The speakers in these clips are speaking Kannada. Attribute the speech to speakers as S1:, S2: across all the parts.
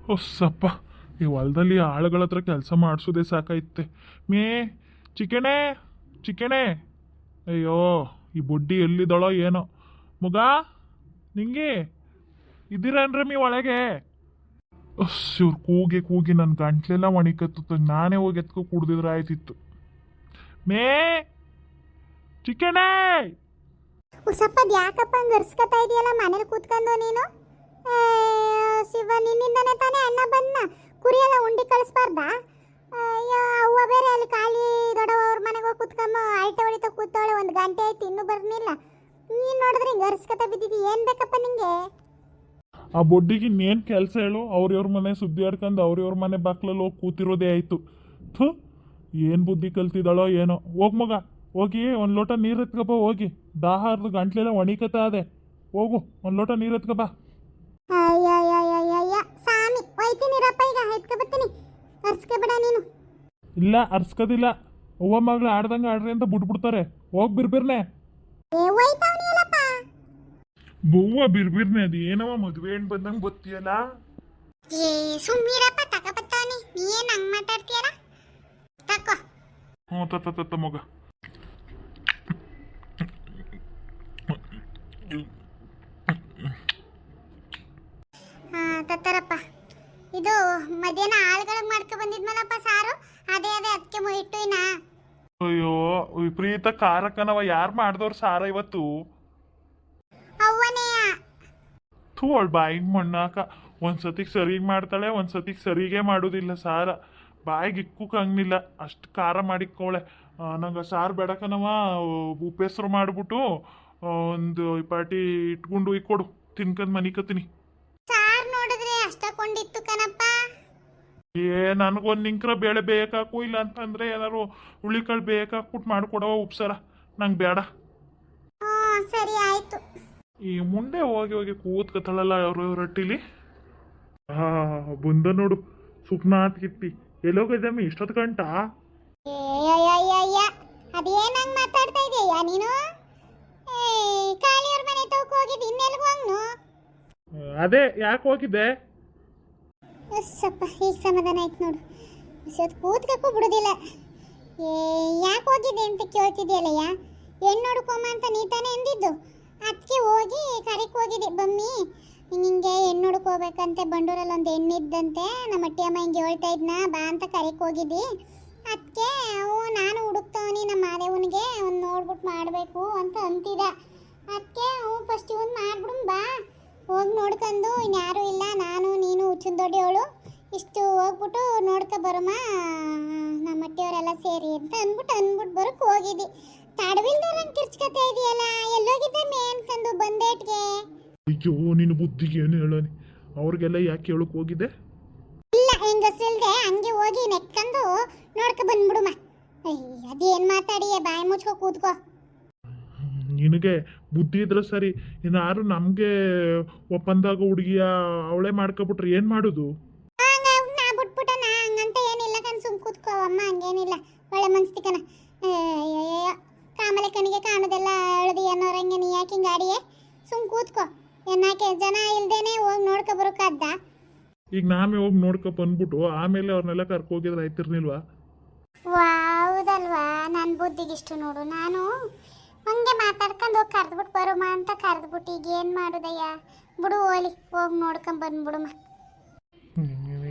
S1: ಹೊಸ್ಸಪ್ಪ, ಈ ಹೊಲದಲ್ಲಿ ಆಳುಗಳ ಹತ್ರ ಕೆಲಸ ಮಾಡಿಸೋದೇ ಸಾಕಾಯ್ತೆ. ಮೇ ಚಿಕಣೆ ಚಿಕಣೆ, ಅಯ್ಯೋ ಈ ಬುಡ್ಡಿ ಎಲ್ಲಿದ್ದಾಳೋ ಏನೋ. ಮಗ ನಿಂಗೆ ಇದ್ದೀರೇನ್ರಿ ಮೀ ಒಳಗೆ? ಇವ್ರು ಕೂಗಿ ಕೂಗಿ ನನ್ನ ಗಂಟ್ಲೆಲ್ಲ ಒಣಿಕತ್ತು. ನಾನೇ ಹೋಗಿ ಎತ್ಕೊ ಕುಡ್ದಿದ್ರೆ ಆಯ್ತಿತ್ತು. ಮೇ ಚಿಕಣೆ.
S2: ಸ್ವಲ್ಪ ಯಾಕಪ್ಪ ಹಂಗೆ ಅರ್ಸ್ಕೊತಾ ಇದೆಯಲ್ಲ ಮನೇಲಿ ಕೂತ್ಕೊಂಡು ನೀನು? ಶಿವ, ನಿನ್ನಿಂದನೇ ತಾನೇ ಅಣ್ಣ ಬಂದ್ನ. ಕುರಿ ಎಲ್ಲ ಉಂಡಿ ಕಳಿಸ್ಬಾರ್ದಾ? ಅಯ್ಯೋ, ಅವ್ವ ಬೇರೆ ಅಲ್ಲಿ ಖಾಲಿ ದೊಡ್ಡವ್ರ ಮನೆಗೆ ಹೋಗಿ ಕೂತ್ಕೊಂಬ ಅಳ್ತೆ ಹೊಡಿತಾ ಕೂತವಳೆ. ಒಂದು ಗಂಟೆ ಆಯ್ತು ಇನ್ನೂ ಬರ್ನಿಲ್ಲ. ನೀನು ನೋಡಿದ್ರೆ ಹಿಂಗೆ ಅರ್ಸ್ಕೊತಾ ಬಿದ್ದಿದ್ದಿ. ಏನು ಬೇಕಪ್ಪ ನಿಂಗೆ?
S1: ಆ ಬೊಡ್ಡಿಗೆ ಇನ್ನೇನು ಕೆಲಸ ಹೇಳು? ಅವ್ರವ್ರ ಮನೆ ಸುದ್ದಿ ಆಡ್ಕೊಂಡು ಅವ್ರವ್ರ ಮನೆ ಬಾಕ್ಲಲ್ಲಿ ಹೋಗಿ ಕೂತಿರೋದೇ ಆಯಿತು. ಥು, ಏನು ಬುದ್ಧಿ ಕಲ್ತಿದ್ದಾಳೋ ಏನೋ. ಹೋಗ್ ಮಗ, ಹೋಗಿ ಒಂದು ಲೋಟ ನೀರು ಎತ್ಕೊಬ. ಹೋಗಿ ದಾಹಾರ್ದು ಗಂಟ್ಲೆಲ್ಲ ಒಣಿಕತ್ತ ಅದೇ. ಹೋಗು, ಒಂದು ಲೋಟ ನೀರು ಎತ್ಕೊಬ.
S2: ಅಯ್ಯಯ್ಯಯ್ಯಯ್ಯ ಸಾಮಿ, ಒಯ್ತೀನಿರಪ್ಪ, ಈಗ ಎತ್ಕೊಬತ್ತೀನಿ. ಅರ್ಸ್ಕೊಬೇಡ ನೀನು.
S1: ಇಲ್ಲ, ಅರ್ಸ್ಕೋದಿಲ್ಲ. ಅವ್ವ ಮಗಳು ಆಡ್ದಂಗೆ ಆಡ್ರಿ ಅಂತ ಬಿಟ್ಬಿಡ್ತಾರೆ. ಹೋಗಿ ಬಿರ್ಬಿರ್ನೆ.
S2: ಒಯ್ತಾವನಿಯಲ್ಲಪ್ಪ.
S1: ಬವ್ವ ಬಿರ್ಬಿರ್ನೆ. ಅದು ಏನವ ಮದುವೆ ಹೆಣ್ಣು ಬಂದಂಗೆ ಬತ್ತೀಯಲ್ಲ.
S2: ಸುಮ್ಮೀರಪ್ಪ, ತಗೊಬತ್ತವನಿ. ನೀ ಏನು ಹಂಗೆ ಮಾತಾಡ್ತೀಯಲ್ಲ? ತಕೋ.
S1: ಹ್ಞೂ, ತತ್ತ ಮಗ.
S2: ತತ್ತಾರಪ್ಪ. ಇದು ಮಧ್ಯಾಹ್ನ ಆಳುಗಳಿಗೆ ಮಾಡ್ಕೊ ಬಂದಿದ್ಮಲ್ಲಪ್ಪ ಸಾರು, ಅದೇ ಅದಕ್ಕೆ ಇಟ್ಟು ಇನ್ನ.
S1: ಅಯ್ಯೋ, ವಿಪರೀತ ಕಾರಕನವ. ಯಾರು ಮಾಡ್ದವ್ರು ಸಾರ ಇವತ್ತು?
S2: ಅವ್ವನೇ.
S1: ಥೂ, ಅವಳು ಬಾಯಿಗೆ ಮಣ್ಣಾಕ. ಒಂದ್ಸತಿಗೆ ಸರಿಗೆ ಮಾಡ್ತಾಳೆ, ಒಂದ್ಸತಿಗೆ ಸರಿಗೆ ಮಾಡೋದಿಲ್ಲ ಸಾರ. ಬಾಯಿಗೆ ಇಕ್ಕಂಗಿಲ್ಲ, ಅಷ್ಟು ಖಾರ ಮಾಡಿಕ್ಕೋಳೆ. ನಂಗೆ ಸಾರು ಬೇಡಕನವ. ಉಪ್ಪೆಸರು ಮಾಡಿಬಿಟ್ಟು ಒಂದು ಪಾಟಿ ಇಟ್ಕೊಂಡು ಇಕ್ಕೊಡು, ತಿನ್ಕಂಡು ಮನಿಕತ್ತೀನಿ.
S2: ಸಾರು ನೋಡಿದ್ರೆ ಅಷ್ಟಕೊಂಡಿತ್ತು ಕಣಪ್ಪ.
S1: ನನಗೊಂದು ನಿಂಕ್ರ ಬೇಳೆ ಬೇಯಕಾಕು, ಇಲ್ಲ ಅಂತಂದ್ರೆ ಏನಾರು ಹುಳಿಕಾಳು ಬೇಯಕಾಕ್ಬಿಟ್ಟು ಮಾಡ್ಕೊಡವ ಉಪ್ಸಾರ. ನಂಗೆ ಬೇಡ.
S2: ಸರಿ ಆಯ್ತು.
S1: ಈ ಮುಂದೆ ಹೋಗಿ ಹೋಗಿ ಕೂತ್ಕತ್ತಳಲ್ಲ ಅವರು ರೊಟ್ಟಿಲಿ. ಬಂದ ನೋಡು ಸುಪ್ನಾಥ್ ಕಿತ್ತಿ. ಎಲ್ಲೋಗಿದ್ದಮ್ಮಿ ಇಷ್ಟೊತ್ತು ಗಂಟ?
S2: ಅದೇನಂಗ್ ಮಾತಾಡ್ತಾ ಇದೀಯ ನೀನು? ಕಾಳಿಯವ್ರ ಮನೆ ತವಕ್ ಹೋಗಿದ್ದು, ಇನ್ನೆಲ್ಗೂ ಹಂಗ್ನು?
S1: ಅದೇ, ಯಾಕೆ ಹೋಗಿದ್ದೆ?
S2: ಸ್ವಲ್ಪ ಈಗ ಸಮಾಧಾನ ಆಯ್ತು ನೋಡು. ಕೂತ್ಕಕ್ಕೂ ಬಿಡುದಿಲ್ಲ. ಯಾಕೆ ಹೋಗಿದ್ದೆ ಅಂತ ಕೇಳ್ತಿದ್ಯಲ್ಲಯ್ಯ. ಹೆಣ್ಣು ನೋಡ್ಕೊಂಬ ಅಂತ ನೀ ತಾನೇ ಎಂದಿದ್ದು. ಅದಕ್ಕೆ ಹೋಗಿ ಕರಿಕ್ ಹೋಗಿದ್ದೆ. ಬಮ್ಮಿ ನಿಂಗೆ ಹೆಣ್ಣು ಹುಡ್ಕೋಬೇಕಂತೆ, ಬಂಡೂರಲ್ಲಿ ಒಂದು ಹೆಣ್ಣಿದ್ದಂತೆ, ನಮ್ಮ ಅಟ್ಟಿಯಮ್ಮ ಹಿಂಗೆ ಹೇಳ್ತಾ ಇದ್ನ, ಬಾ ಅಂತ ಕರಿಕ್ ಹೋಗಿದ್ದಿ. ಅದಕ್ಕೆ ನಾನು ಹುಡುಕ್ತವನಿ ನಮ್ಮ ಮಾದೇವನಿಗೆ ಒಂದು ನೋಡ್ಬಿಟ್ಟು ಮಾಡಬೇಕು ಅಂತ ಅಂತಿದ್ದ. ಅದಕ್ಕೆ ಫಸ್ಟ್ ಇವನು ಮಾಡ್ಬಿಡು ಬಾ, ಹೋಗಿ ನೋಡ್ಕೊಂಡು. ಇನ್ಯಾರೂ ಇಲ್ಲ, ನಾನು ನೀನು ಹುಚ್ಚಿನ ದೊಡ್ಡವಳು, ಇಷ್ಟು ಹೋಗ್ಬಿಟ್ಟು ನೋಡ್ಕೊ ಬರಮ್ಮ ನಮ್ಮ ಅಟ್ಟಿಯವರೆಲ್ಲ ಸೇರಿ ಅಂತ ಅಂದ್ಬಿಟ್ಟು ಬರೋಕ್ಕೆ ಹೋಗಿದ್ದಿ. ತಡವಿಲ್ದಾರಂಗೆ ಕಿರ್ಚ್ಕತೆ ಇದೆಯಲ್ಲ, ಎಲ್ಲೋಗಿದ್ದೆ ಮೇನ್ಕಂದು ಬಂದೇಟ್ಗೆ?
S1: ಅಯ್ಯೋ, ನಿನ್ನ ಬುದ್ಧಿಗೆ ಏನು ಹೇಳೋನಿ. ಅವ್ರಿಗೆಲ್ಲ ಯಾಕೆ ಹೇಳಕ್ ಹೋಗಿದ್ದೆ?
S2: ಇಲ್ಲ, ಹೆಂಗಸ್ರಿಲ್ದೆ ಹಂಗೆ ಹೋಗಿ ನೆಟ್ಕೊಂಡು ನೋಡ್ಕೊ ಬಂದ್ಬಿಡುಮ್ಮ. ಅದೇನು ಮಾತಾಡಿ, ಬಾಯಿ ಮುಚ್ಕೊ ಕೂತ್ಕೋ.
S1: ನಿನಗೆ ಬುದ್ಧಿ ಇದ್ರೆ ಸರಿ. ಇನ್ನಾರು ನಮಗೆ ಒಪ್ಪಂದಾಗ ಹುಡುಗಿಯ ಅವಳೇ ಮಾಡ್ಕೊಬಿಟ್ರೆ ಏನು ಮಾಡೋದು?
S2: ನಾ ಬಿಟ್ಬಿಟ್ಟ, ನಾ ಹಂಗಂತ ಏನಿಲ್ಲ ಕಣ್, ಸುಮ್ ಕೂತ್ಕೋ ಅಮ್ಮ. ಹಂಗೇನಿಲ್ಲ, ಒಳ್ಳೆ ಮನ್ಸ್ತಿಕನ. ಕಾಮಲೆ ಕಣಿಗೆ ಕಾಣೋದೆಲ್ಲ ಅಳದಿ ಅನ್ನೋರಂಗೆ ನೀ ಯಾಕೆ ಹಿಂಗೆ ಆಡಿಯೇ? ಸುಮ್ ಕೂತ್ಕೋ. ಏನಾಕೆ ಜನ ಇಲ್ದೇನೆ ಹೋಗಿ ನೋಡ್ಕೊ ಬರೋಕ್ಕಾದ್ದ?
S1: ಈಗ ನಾವೇ ಹೋಗಿ ನೋಡ್ಕೊ ಬಂದ್ಬಿಟ್ಟು ಆಮೇಲೆ ಅವ್ರನ್ನೆಲ್ಲ ಕರ್ಕೋಗಿದ್ರೆ ಆಯ್ತಿರ್ನಿಲ್ವಾ?
S2: ಹೌದಲ್ವಾ, ನನ್ನ ಬುದ್ಧಿಗಿಷ್ಟು ನೋಡು. ನಾನು ಹಂಗೆ ಮಾತಾಡ್ಕೊಂಡು ಹೋಗಿ ಕರೆದ್ಬಿಟ್ಟು ಬರುಮ ಅಂತ ಕರೆದ್ಬಿಟ್ಟು ಈಗ ಏನು ಮಾಡೋದಯ್ಯ. ಬಿಡು ಓಲಿ, ಹೋಗಿ ನೋಡ್ಕೊಂಡ್ ಬಂದ್ಬಿಡುಮ.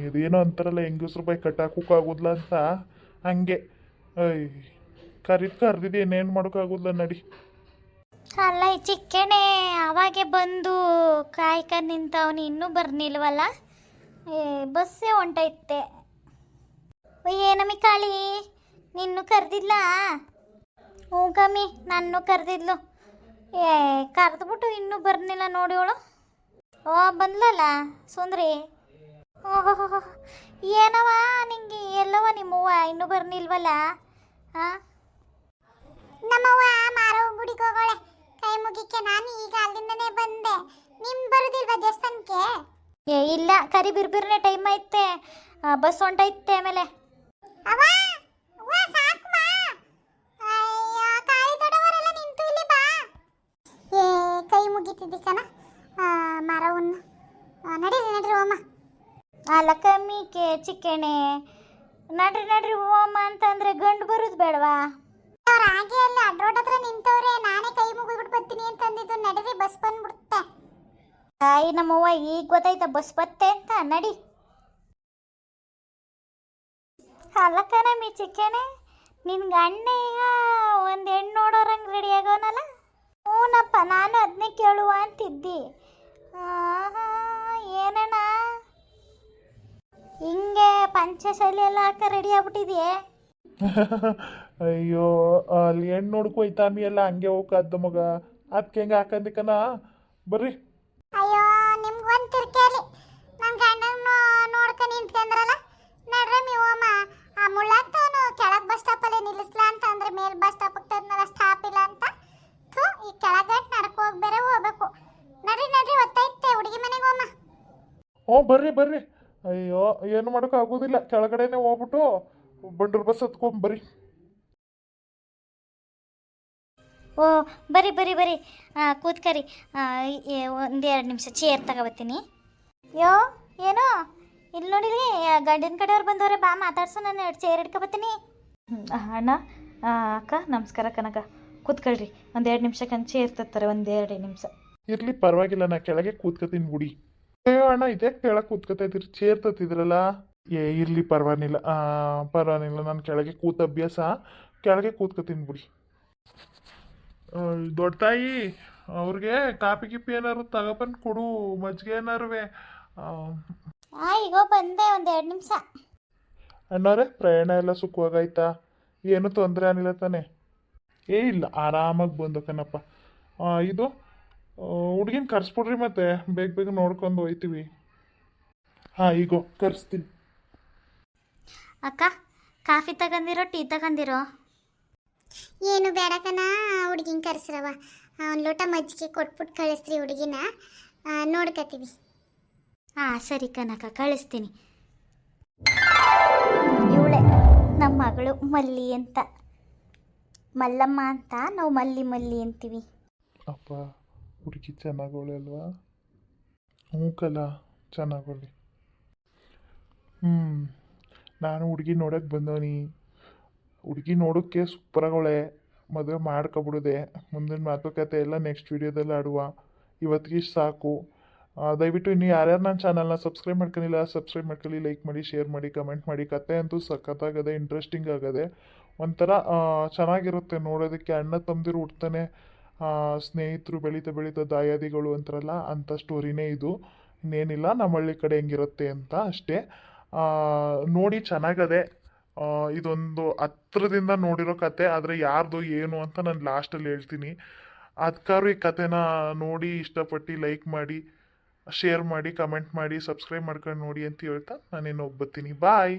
S1: ಇದೇನೋ ಅಂತಾರಲ್ಲ, ಹೆಂಗಸ್ರು ಬಾಯಿ ಕಟ್ಟಾಕೋಕ್ಕಾಗೋದಿಲ್ಲ ಅಂತ, ಹಂಗೆ ಕರ್ದಿದ್ದೆ, ಏನೇನು ಮಾಡೋಕ್ಕಾಗೋದಿಲ್ಲ ನಡಿ.
S3: ಅಲ್ಲ, ಈ ಚಿಕ್ಕಣೆ ಅವಾಗೆ ಬಂದು ಕಾಯ್ಕೊಂಡು ನಿಂತವನು, ಇನ್ನೂ ಬರ್ನಿಲ್ವಲ್ಲ. ಬಸ್ಸೇ ಹೊಂಟೈತೆ. ಏನಮ್ಮಿ ಕಾಳಿ, ನಿನ್ನೂ ಕರೆದಿಲ್ಲ? ಹ್ಞೂ ಕಮ್ಮಿ, ನನ್ನೂ ಕರೆದಿದ್ಲು. ಕರೆದ್ಬಿಟ್ಟು ಇನ್ನೂ ಬರ್ನಿಲ್ಲ ನೋಡಿವಳು. ಬಂದ್ಲಲ್ಲ ಸುಂದ್ರಿ. ಓಹೋ, ಏನವ ನಿಂಗೆ, ಎಲ್ಲವ ನಿಮ್ಮವ್ವ ಇನ್ನೂ ಬರ್ನಿಲ್ವಲ್ಲ? ಹಾಂ,
S2: ನಮ್ಮವ್ವ ಮಾರೋ ಗುಡಿಗೆ ಹೋಗೋಳೆ, ಕೈ ಮುಗಿಕ್ಕೆ. ನಾನು ಈಗ ಅಲ್ಲಿಂದನೇ ಬಂದೆ. ನಿಮ್ ಬರುದಿಲ್ವಾ ದೇವಸ್ಥಾನಕ್ಕೆ?
S3: ಇಲ್ಲ, ಕರಿ ಬಿರ್ಬಿರ್ನೆ ಟೈಮ್ ಐತೆ, ಬಸ್ ಹೊಂಟೈತೆ ಆಮೇಲೆ.
S2: ಅವ್ವ ಸಾಕಮ್ಮ. ಅಯ್ಯೋ, ಕಾಳಿ ದೊಡ್ಡವರೆಲ್ಲ ನಿಂತು ಇಲ್ಲಿ ಬಾ. ಕೈ ಮುಗಿತಿದ್ದಿ ಕಣ ಮಾರವನ್ನ. ನಡೀರಿ ಅಮ್ಮ.
S3: ಅಲ್ಲ ಕಮ್ಮಿ ಚಿಕ್ಕಣೆ ನಡ್ರಿ ನಡ್ರಿ ಹೋಮ ಅಂತಂದ್ರೆ ಗಂಡು ಬರೋದು ಬೇಡವಾ?
S2: ಅವ್ರು ಹಾಗೆ ಅಲ್ಲಿ ಅಡ್ರೋಡ್ ಹತ್ರ ನಿಂತವ್ರೆ, ನಾನೇ ಕೈ ಮುಗಿದ್ಬಿಟ್ಟು ಬರ್ತೀನಿ ಅಂತ ಅಂದಿದ್ದು. ನಡೀರಿ, ಬಸ್ ಬಂದ್ಬಿಡುತ್ತೆ.
S3: ತಾಯಿ ನಮ್ಮವ್ವ ಈಗ ಗೊತ್ತಾಯ್ತಾ ಬಸ್ ಬತ್ತೆ ಅಂತ. ನಡಿ. ಅಲ್ಲ ಕಣಮ್ಮಿ ಚಿಕ್ಕಣೆ, ನಿನ್ ಗಂಡ ಈಗ ಒಂದು ಹೆಣ್ಣು ನೋಡೋರಂಗೆ ರೆಡಿ ಆಗೋನಲ್ಲ? ಹ್ಞೂನಪ್ಪ, ನಾನು ಅದನ್ನೇ ಕೇಳುವ ಅಂತಿದ್ದಿ. ಏನಣ್ಣ ಹಿಂಗೆ ಪಂಚಶಾಲಿ ಎಲ್ಲ ಹಾಕ ರೆಡಿ ಆಗ್ಬಿಟ್ಟಿದೆಯೇ?
S1: ಅಯ್ಯೋ, ಅಲ್ಲಿ ಹೆಣ್ಣು ನೋಡ್ಕೊ ಹೋಯ್ತಾಮಿ ಎಲ್ಲ ಹಂಗೆ ಹೋಗದ್ದು ಮಗ. ಅದಕ್ಕೆ ಹೆಂಗೆ ಹಾಕಂದಿಕನ ಬರ್ರಿ.
S2: ಅಯ್ಯೋ, ನಿಮ್ಗೊಂದು ತಿರ್ಕೇಲಿ. ನನ್ನ ಗಂಡನ ನೋಡ್ಕ ನಿಂತ್ಕೊಂಡ್ರಲ್ಲ. ನಡ್ರಿ ಹೋಮ. ಆ ಮುಳ್ಳಂತವನು ಕೆಳಗೆ ಬಸ್ ಸ್ಟಾಪಲ್ಲೇ ನಿಲ್ಲಿಸ್ಲಾ ಅಂತ ಅಂದ್ರೆ ಮೇಲ್ ಬಸ್ ಸ್ಟಾಪಿಗೆ ತಂದ್ನಲ್ಲ, ಸ್ಟಾಪ್ ಇಲ್ಲ ಅಂತ. ಈ ಕೆಳಗಂಟು ನಡ್ಕೊ ಹೋಗಿ ಬೇರೆ ಹೋಗ್ಬೇಕು. ನಡ್ರಿ ನಡ್ರಿ, ಒತ್ತೈತೆ ಹುಡುಗಿ ಮನೆಗೆ ಹೋಮ.
S1: ಹ್ಞೂ ಬರ್ರಿ ಬರ್ರಿ. ಅಯ್ಯೋ, ಏನು ಮಾಡೋಕೆ ಆಗೋದಿಲ್ಲ, ಕೆಳಗಡೆನೆ ಹೋಗ್ಬಿಟ್ಟು ಬಂಡೂರು ಬಸ್ ಹತ್ಕೊಂಡ್ ಬರ್ರಿ.
S3: ಓ ಬರಿ ಬರಿ ಬರಿ, ಕೂತ್ಕರಿ. ಒಂದೆರಡು ನಿಮಿಷ ಚೇರ್ ತಗೋಬತ್ತೀನಿ. ಯೋ ಏನೋ ಇಲ್ಲಿ ನೋಡಿರಿ, ಗಂಡಿನ ಕಡೆಯವ್ರು ಬಂದವ್ರೆ, ಬಾ ಮಾತಾಡ್ಸು, ನಾನು ಎರಡು ಚೇರ್ ಹಿಡ್ಕೊಬತ್ತೀನಿ.
S4: ಅಣ್ಣ, ಅಕ್ಕ ನಮಸ್ಕಾರ ಕನಕ. ಕೂತ್ಕೊಳ್ರಿ, ಒಂದೆರಡು ನಿಮಿಷಕ್ಕೆ ಚೇರ್ ತರ್ತಾರೆ, ಒಂದೆರಡು ನಿಮಿಷ.
S1: ಇರ್ಲಿ ಪರವಾಗಿಲ್ಲ, ನಾ ಕೆಳಗೆ ಕೂತ್ಕೊತೀನಿ ಬಿಡಿ. ಅಯ್ಯೋ ಅಣ್ಣ, ಇದೇ ಕೆಳಗೆ ಕೂತ್ಕೊತಾ ಇದ್ದೀರಿ, ಚೇರ್ ತತ್ತಿದ್ರಲ್ಲ. ಇರ್ಲಿ ಪರವಾಗಿಲ್ಲ, ಪರವಾಗಿಲ್ಲ, ನಾನು ಕೆಳಗೆ ಕೂತ ಅಭ್ಯಾಸ, ಕೆಳಗೆ ಕೂತ್ಕೊತೀನಿ ಬಿಡಿ. ದೊಡ್ಡ ತಾಯಿ, ಅವ್ರಿಗೆ ಕಾಪಿ ಗಿಪಿ ಏನಾರು ತಗೊಬಂದು ಕೊಡು, ಮಜ್ಜಿಗೆ ಏನಾರುವೆ.
S3: ಈಗೋ ಬಂದೆ, ಒಂದೆರಡು ನಿಮಿಷ.
S1: ಅಣ್ಣವ್ರೆ, ಪ್ರಯಾಣ ಎಲ್ಲ ಸುಖವಾಗಾಯ್ತಾ? ಏನು ತೊಂದರೆ ಏನಿಲ್ಲ ತಾನೆ? ಇಲ್ಲ, ಆರಾಮಾಗಿ ಬಂದು ಕಣಪ್ಪ. ಇದು ಹುಡುಗಿನ ಕರ್ಸ್ಬಿಡ್ರಿ, ಮತ್ತೆ ಬೇಗ ಬೇಗ ನೋಡ್ಕೊಂಡು ಹೋಯ್ತೀವಿ. ಹಾಂ, ಈಗೋ ಕರೆಸ್ತೀನಿ.
S3: ಅಕ್ಕ, ಕಾಫಿ ತಗೊಂಡಿರೋ ಟೀ ತಗೊಂಡಿರೋ?
S2: ಏನು ಬೇಡಕನ, ಹುಡುಗಿನ ಕರೆಸ್ರವ. ಒಂದು ಲೋಟ ಮಜ್ಜಿಗೆ ಕೊಟ್ಬಿಟ್ಟು ಕಳಿಸ್ರಿ ಹುಡುಗಿನ, ನೋಡ್ಕತೀವಿ.
S3: ಹಾಂ ಸರಿ ಕನಕ, ಕಳಿಸ್ತೀನಿ. ಇವಳೆ ನಮ್ಮ ಮಗಳು ಮಲ್ಲಿ ಅಂತ, ಮಲ್ಲಮ್ಮ ಅಂತ ನಾವು ಮಲ್ಲಿ ಮಲ್ಲಿ ಅಂತೀವಿ.
S1: ಅಪ್ಪ, ಹುಡುಗಿ ಚೆನ್ನಾಗೋಳೆ ಅಲ್ವಾ? ಹ್ಞೂ ಕಲ, ಚೆನ್ನಾಗೋಳಿ. ನಾನು ಹುಡುಗಿ ನೋಡೋಕ್ಕೆ ಬಂದವನಿ. ಹುಡುಗಿ ನೋಡೋಕ್ಕೆ ಸೂಪರಾಗೋಳೆ. ಮದುವೆ ಮಾಡ್ಕೊಬಿಡುದೆ. ಮುಂದಿನ ಮಾತುಕತೆ ಎಲ್ಲ ನೆಕ್ಸ್ಟ್ ವೀಡಿಯೋದಲ್ಲಿ ಆಡುವ. ಇವತ್ತಿಗೆ ಸಾಕು. ದಯವಿಟ್ಟು ಇನ್ನು ಯಾರ್ಯಾರು ನನ್ನ ಚಾನಲ್ನ ಸಬ್ಸ್ಕ್ರೈಬ್ ಮಾಡ್ಕೊಂಡಿಲ್ಲ, ಸಬ್ಸ್ಕ್ರೈಬ್ ಮಾಡ್ಕೊಳ್ಳಿ, ಲೈಕ್ ಮಾಡಿ, ಶೇರ್ ಮಾಡಿ, ಕಮೆಂಟ್ ಮಾಡಿ. ಕತೆ ಅಂತೂ ಸಖತ್ತಾಗದೆ, ಇಂಟ್ರೆಸ್ಟಿಂಗ್ ಆಗದೆ, ಒಂಥರ ಚೆನ್ನಾಗಿರುತ್ತೆ ನೋಡೋದಕ್ಕೆ. ಅಣ್ಣ ತಮ್ಮದಿರು ಹುಡ್ತಾನೆ, ಸ್ನೇಹಿತರು ಬೆಳೀತಾ ಬೆಳೀತಾ ದಾಯಾದಿಗಳು ಅಂತಾರಲ್ಲ, ಅಂಥ ಸ್ಟೋರಿನೇ ಇದು. ಇನ್ನೇನಿಲ್ಲ, ನಮ್ಮ ಹಳ್ಳಿ ಕಡೆ ಹೆಂಗಿರುತ್ತೆ ಅಂತ ಅಷ್ಟೇ. ನೋಡಿ ಚೆನ್ನಾಗದೆ. ಇದೊಂದು ಹತ್ರದಿಂದ ನೋಡಿರೋ ಕತೆ, ಆದರೆ ಯಾರ್ದು ಏನು ಅಂತ ನಾನು ಲಾಸ್ಟಲ್ಲಿ ಹೇಳ್ತೀನಿ. ಅದಕ್ಕಾದ್ರೂ ಈ ಕತೆನ ನೋಡಿ ಇಷ್ಟಪಟ್ಟು ಲೈಕ್ ಮಾಡಿ, ಶೇರ್ ಮಾಡಿ, ಕಮೆಂಟ್ ಮಾಡಿ, ಸಬ್ಸ್ಕ್ರೈಬ್ ಮಾಡ್ಕೊಂಡು ನೋಡಿ ಅಂತ ಹೇಳ್ತಾ ನಾನೇನು ಹೋಗ್ಬರ್ತೀನಿ. ಬಾಯ್.